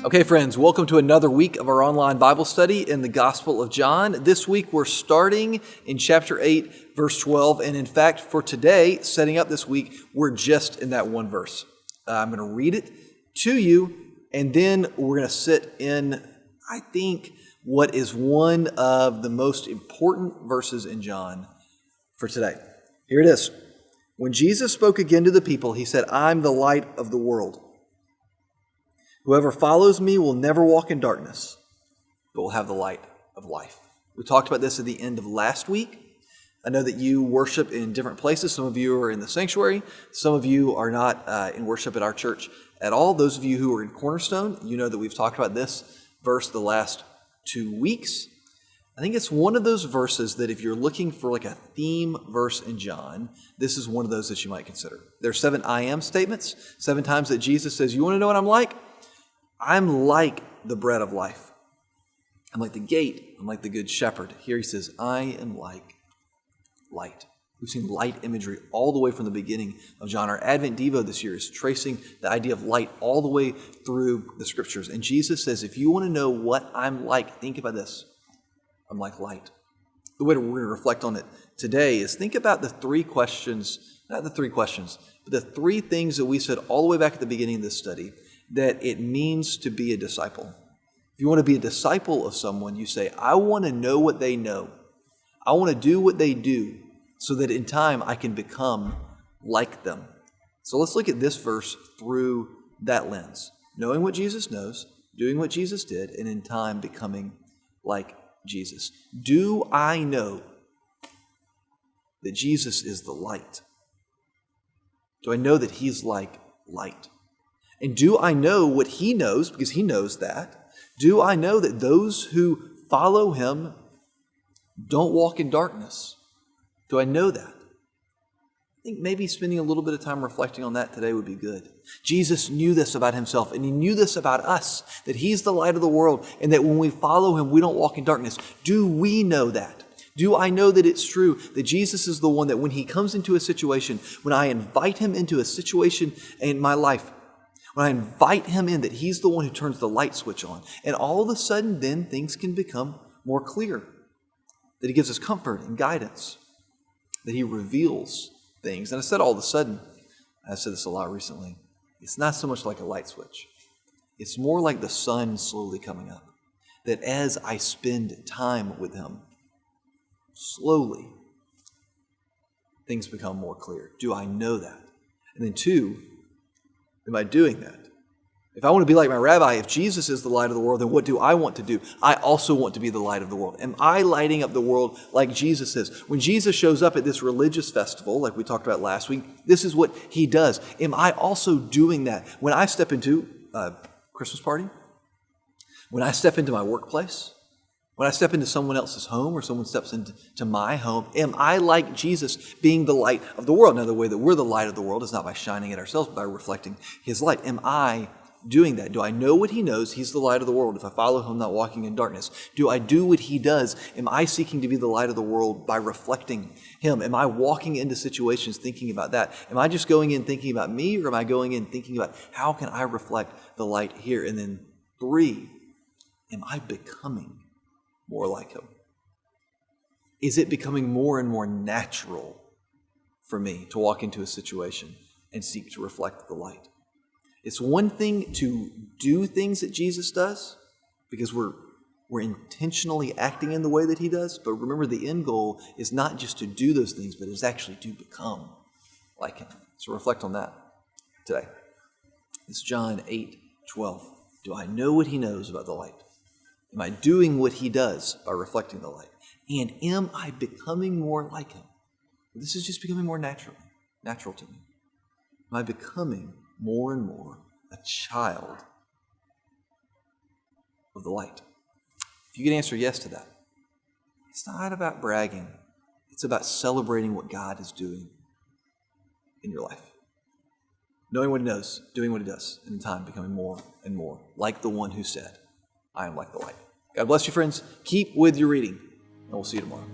Okay, friends, welcome to another week of our online Bible study in the Gospel of John. This week we're starting in chapter 8, verse 12. And in fact, for today, setting up this week, we're just in that one verse. I'm going to read it to you, and then we're going to sit in, I think, what is one of the most important verses in John for today. Here it is. When Jesus spoke again to the people, he said, "I'm the light of the world. Whoever follows me will never walk in darkness, but will have the light of life." We talked about this at the end of last week. I know that you worship in different places. Some of you are in the sanctuary. Some of you are not in worship at our church at all. Those of you who are in Cornerstone, you know that we've talked about this verse the last 2 weeks. I think it's one of those verses that if you're looking for like a theme verse in John, this is one of those that you might consider. There are 7 I am statements, 7 times that Jesus says, "You want to know what I'm like? I'm like the bread of life. I'm like the gate. I'm like the good shepherd." Here he says, "I am like light." We've seen light imagery all the way from the beginning of John. Our Advent Devo this year is tracing the idea of light all the way through the Scriptures. And Jesus says, if you want to know what I'm like, think about this. I'm like light. The way we're going to reflect on it today is think about the 3 questions, not the 3 questions, but the 3 things that we said all the way back at the beginning of this study that it means to be a disciple. If you want to be a disciple of someone, you say, I want to know what they know. I want to do what they do so that in time I can become like them. So let's look at this verse through that lens. Knowing what Jesus knows, doing what Jesus did, and in time becoming like Jesus. Do I know that Jesus is the light? Do I know that he's like light? And do I know what he knows, because he knows that? Do I know that those who follow him don't walk in darkness? Do I know that? I think maybe spending a little bit of time reflecting on that today would be good. Jesus knew this about himself, and he knew this about us, that he's the light of the world, and that when we follow him, we don't walk in darkness. Do we know that? Do I know that it's true that Jesus is the one that when he comes into a situation, when I invite him into a situation in my life, when I invite him in, that he's the one who turns the light switch on. And all of a sudden, then things can become more clear. That he gives us comfort and guidance. That he reveals things. And I said all of a sudden, I've said this a lot recently, it's not so much like a light switch. It's more like the sun slowly coming up. That as I spend time with him, slowly, things become more clear. Do I know that? And then 2, am I doing that? If I want to be like my rabbi, if Jesus is the light of the world, then what do I want to do? I also want to be the light of the world. Am I lighting up the world like Jesus is? When Jesus shows up at this religious festival, like we talked about last week, this is what he does. Am I also doing that? When I step into a Christmas party, when I step into my workplace, when I step into someone else's home or someone steps into my home, am I like Jesus being the light of the world? Now, the way that we're the light of the world is not by shining at ourselves, but by reflecting his light. Am I doing that? Do I know what he knows? He's the light of the world. If I follow him, not walking in darkness. Do I do what he does? Am I seeking to be the light of the world by reflecting him? Am I walking into situations thinking about that? Am I just going in thinking about me, or am I going in thinking about how can I reflect the light here? And then 3, am I becoming more like him? Is it becoming more and more natural for me to walk into a situation and seek to reflect the light? It's one thing to do things that Jesus does because we're intentionally acting in the way that he does. But remember, the end goal is not just to do those things, but it's actually to become like him. So reflect on that today. It's John 8:12. Do I know what he knows about the light? Am I doing what he does by reflecting the light? And am I becoming more like him? This is just becoming more natural to me. Am I becoming more and more a child of the light? If you can answer yes to that, it's not about bragging. It's about celebrating what God is doing in your life. Knowing what he knows, doing what he does, and in time becoming more and more like the one who said, I am like the light. God bless you, friends. Keep with your reading, and we'll see you tomorrow.